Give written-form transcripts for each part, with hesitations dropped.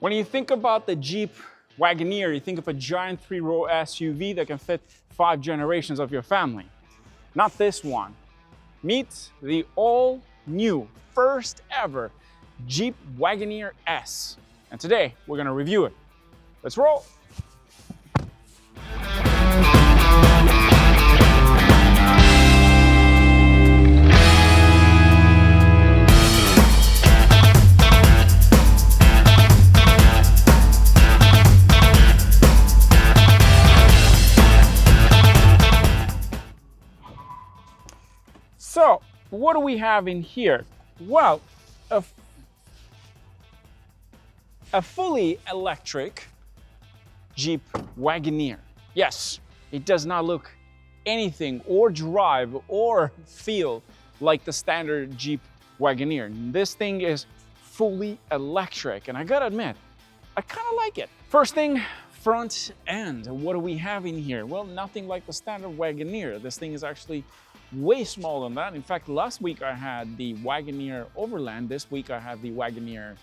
When you think about the Jeep Wagoneer, you think of a giant 3-row SUV that can fit 5 generations of your family. Not this one. Meet the all-new, first ever Jeep Wagoneer S. And today, we're gonna review it. Let's roll. So, what do we have in here? Well, a fully electric Jeep Wagoneer. Yes, it does not look anything or drive or feel like the standard Jeep Wagoneer. This thing is fully electric, and I gotta admit, I kind of like it. First thing, front end. What do we have in here? Well, nothing like the standard Wagoneer. This thing is actually way smaller than that. In fact, last week I had the Wagoneer Overland. This week I have the Wagoneer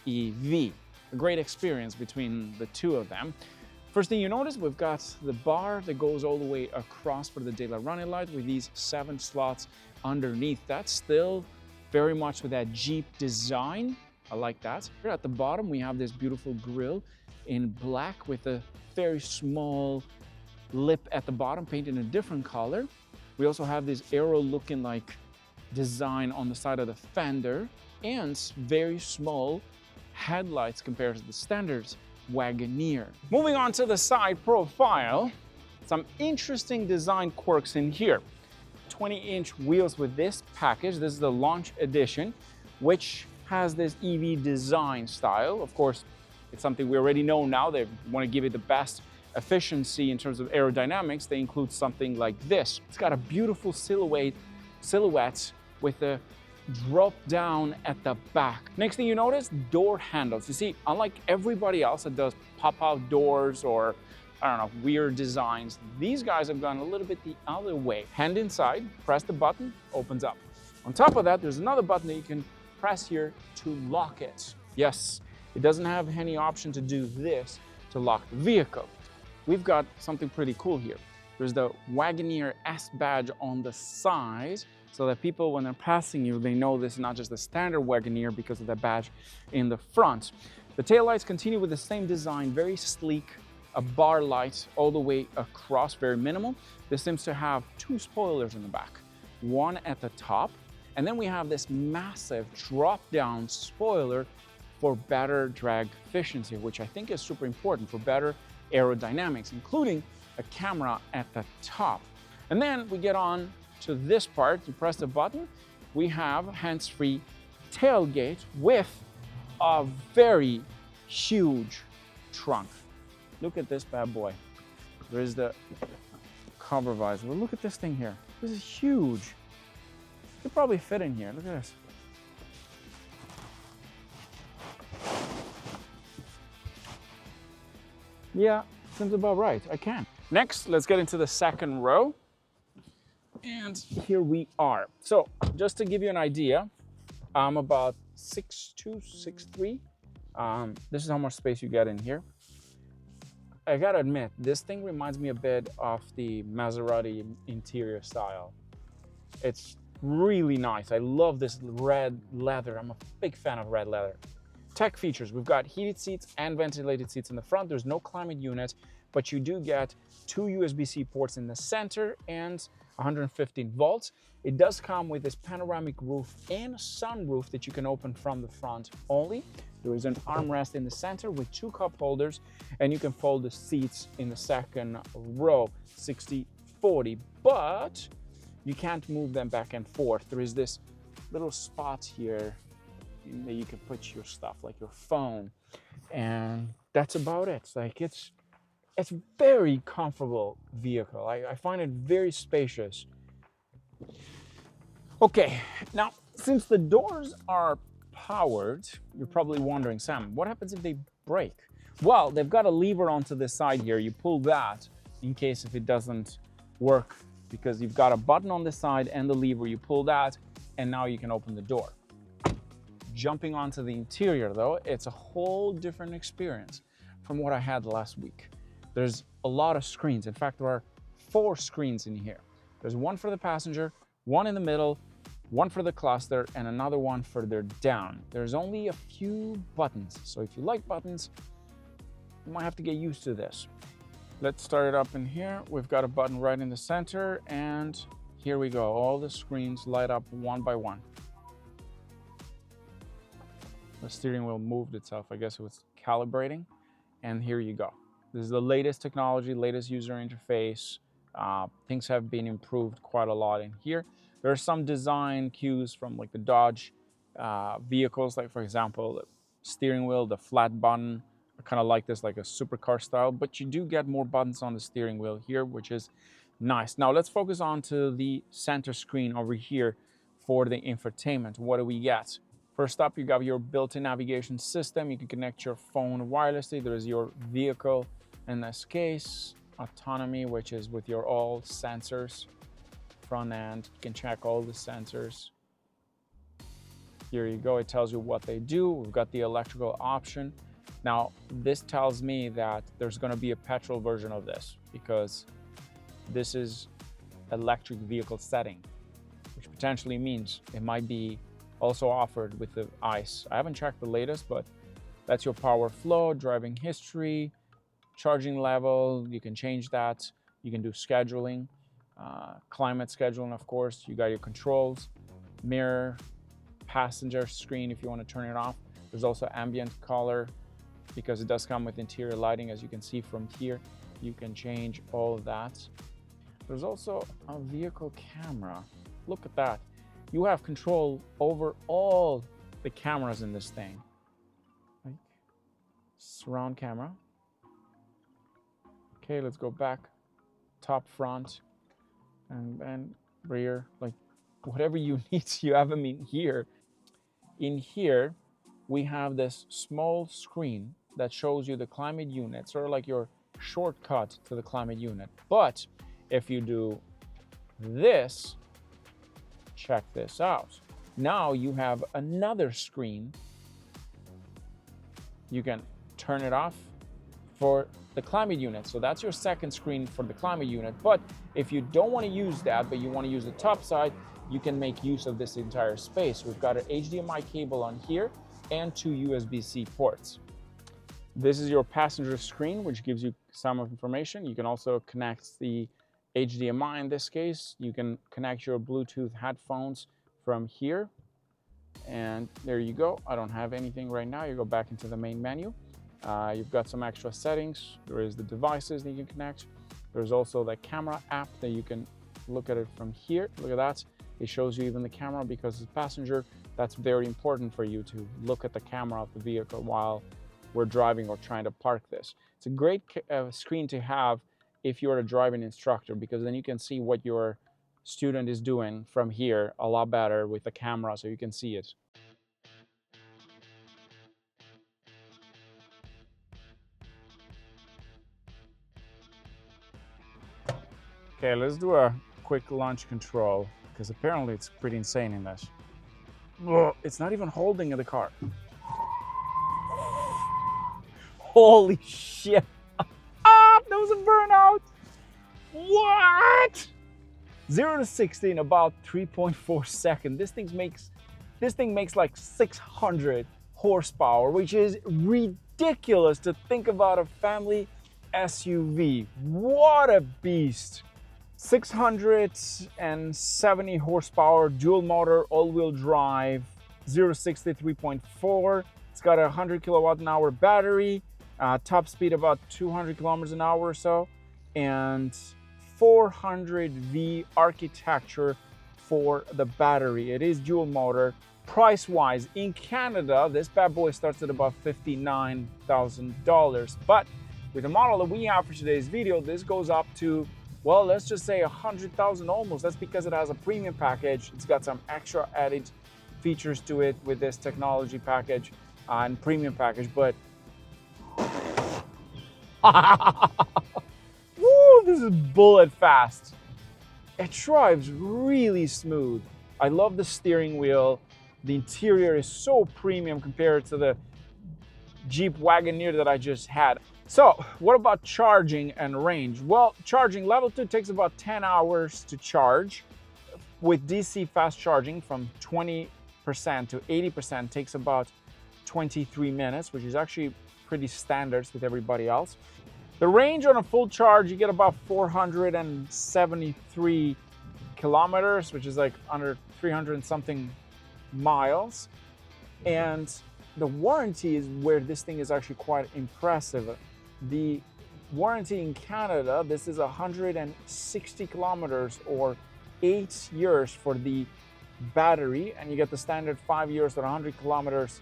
EV. A great experience between the two of them. First thing you notice, we've got the bar that goes all the way across for the daylight running light with these 7 slots underneath. That's still very much with that Jeep design. I like that. Here at the bottom, we have this beautiful grille in black with a very small lip at the bottom painted in a different color. We also have this arrow looking like design on the side of the fender and very small headlights compared to the standard Wagoneer. Moving on to the side profile, some interesting design quirks in here. 20-inch wheels with this package. This is the launch edition, which has this EV design style. Of course, it's something we already know now. They want to give it the best efficiency in terms of aerodynamics. They include something like this. It's got a beautiful silhouette with a drop down at the back. Next thing you notice, door handles. You see, unlike everybody else that does pop-out doors or, I don't know, weird designs, these guys have gone a little bit the other way. Hand inside, press the button, opens up. On top of that, there's another button that you can press here to lock it. Yes, it doesn't have any option to do this to lock the vehicle. We've got something pretty cool here. There's the Wagoneer S badge on the side, so that people, when they're passing you, they know this is not just the standard Wagoneer because of the badge in the front. The taillights continue with the same design, very sleek, a bar light all the way across, very minimal. This seems to have 2 spoilers in the back, one at the top, and then we have this massive drop-down spoiler for better drag efficiency, which I think is super important for better aerodynamics, including a camera at the top. And then we get on to this part. You press the button, we have hands-free tailgate with a very huge trunk. Look at this bad boy. There is the cover visor. Well, look at this thing here. This is huge. You could probably fit in here. Look at this. Yeah, seems about right. I can. Next, let's get into the second row. And here we are. So, just to give you an idea, I'm about 6'2", 6'3". This is how much space you get in here. I gotta admit, this thing reminds me a bit of the Maserati interior style. It's really nice. I love this red leather. I'm a big fan of red leather. Tech features, we've got heated seats and ventilated seats in the front. There's no climate unit, but you do get 2 USB-C ports in the center and 115 volts. It does come with this panoramic roof and sunroof that you can open from the front only. There is an armrest in the center with 2 cup holders, and you can fold the seats in the second row, 60-40, but you can't move them back and forth. There is this little spot here that you can put your stuff, like your phone, and that's about it. Like it's very comfortable vehicle. I find it very spacious. Okay, now since the doors are powered, you're probably wondering, Sam, what happens if they break? Well, they've got a lever onto this side here. You pull that in case if it doesn't work, because you've got a button on the side and the lever. You pull that, and now you can open the door. Jumping onto the interior though, it's a whole different experience from what I had last week. There's a lot of screens. In fact, there are 4 screens in here. There's one for the passenger, one in the middle, one for the cluster, and another one further down. There's only a few buttons, so if you like buttons, you might have to get used to this. Let's start it up in here. We've got a button right in the center, and here we go. All the screens light up one by one. The steering wheel moved itself. I guess it was calibrating, and here you go. This is the latest technology, latest user interface. Things have been improved quite a lot in here. There are some design cues from like the Dodge vehicles, like for example, the steering wheel, the flat button. I kind of like this, like a supercar style, but you do get more buttons on the steering wheel here, which is nice. Now let's focus on to the center screen over here for the infotainment. What do we get? First up, you got your built-in navigation system. You can connect your phone wirelessly. There is your vehicle, in this case, autonomy, which is with your all sensors. Front end, you can check all the sensors. Here you go, it tells you what they do. We've got the electrical option. Now, this tells me that there's gonna be a petrol version of this because this is electric vehicle setting, which potentially means it might be also offered with the ICE. I haven't checked the latest, but that's your power flow, driving history, charging level. You can change that. You can do scheduling, climate scheduling, of course. You got your controls, mirror, passenger screen if you want to turn it off. There's also ambient color because it does come with interior lighting, as you can see from here. You can change all of that. There's also a vehicle camera. Look at that. You have control over all the cameras in this thing. Like surround camera. Okay, let's go back. Top, front, and rear. Like whatever you need, you have them in here. In here, we have this small screen that shows you the climate unit, sort of like your shortcut to the climate unit. But if you do this, check this out. Now you have another screen. You can turn it off for the climate unit. So that's your second screen for the climate unit. But if you don't want to use that, but you want to use the top side, you can make use of this entire space. We've got an HDMI cable on here and 2 USB-C ports. This is your passenger screen, which gives you some information. You can also connect the HDMI in this case. You can connect your Bluetooth headphones from here. And there you go. I don't have anything right now. You go back into the main menu. You've got some extra settings. There is the devices that you can connect. There's also the camera app that you can look at it from here. Look at that. It shows you even the camera because as a passenger, that's very important for you to look at the camera of the vehicle while we're driving or trying to park this. It's a great screen to have if you're a driving instructor, because then you can see what your student is doing from here a lot better with the camera, so you can see it. Okay, let's do a quick launch control, because apparently it's pretty insane in this. It's not even holding in the car. Holy shit. Ah, that was a burnout. What? 0 to 60 in about 3.4 seconds. This thing makes like 600 horsepower, which is ridiculous to think about a family SUV. What a beast. 670 horsepower, dual motor, all-wheel drive, 0 to 60, 3.4. It's got a 100 kilowatt an hour battery, top speed about 200 kilometers an hour or so, and 400V architecture for the battery. It is dual motor. Price-wise, in Canada, this bad boy starts at about $59,000. But with the model that we have for today's video, this goes up to, well, let's just say 100,000 almost. That's because it has a premium package. It's got some extra added features to it with this technology package and premium package, but woo, this is bullet fast. It drives really smooth. I love the steering wheel. The interior is so premium compared to the Jeep Wagoneer that I just had. So what about charging and range? Well, charging, level 2 takes about 10 hours to charge. With DC fast charging from 20% to 80% takes about 23 minutes, which is actually pretty standard with everybody else. The range on a full charge, you get about 473 kilometers, which is like under 300 and something miles. And the warranty is where this thing is actually quite impressive. The warranty in Canada, this is 160 kilometers or 8 years for the battery, and you get the standard 5 years or 100 kilometers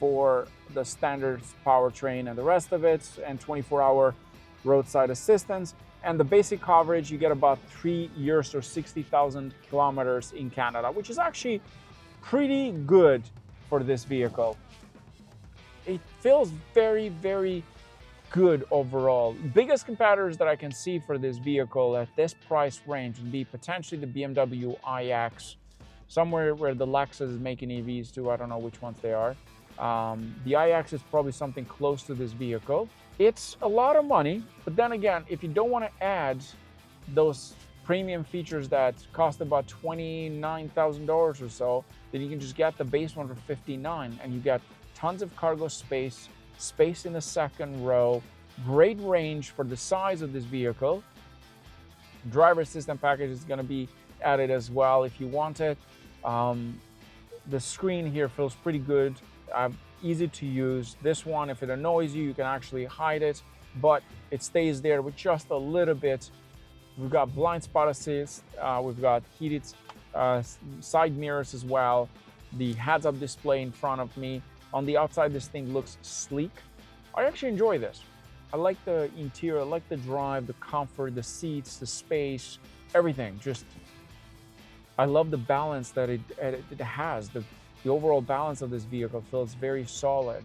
for the standard powertrain and the rest of it, and 24-hour roadside assistance. And the basic coverage, you get about 3 years or 60,000 kilometers in Canada, which is actually pretty good for this vehicle. It feels very, very good overall. Biggest competitors that I can see for this vehicle at this price range would be potentially the BMW iX, somewhere where the Lexus is making EVs too. I don't know which ones they are. The iX is probably something close to this vehicle. It's a lot of money, but then again, if you don't want to add those premium features that cost about $29,000 or so, then you can just get the base one for $59,000, and you get tons of cargo space, space in the second row, great range for the size of this vehicle. Driver assistant package is going to be added as well if you want it. The screen here feels pretty good, easy to use. This one, if it annoys you, you can actually hide it, but it stays there with just a little bit. We've got blind spot assist, we've got heated side mirrors as well, the heads-up display in front of me. On the outside, this thing looks sleek. I actually enjoy this. I like the interior, I like the drive, the comfort, the seats, the space, everything. Just, I love the balance that it has. The overall balance of this vehicle feels very solid.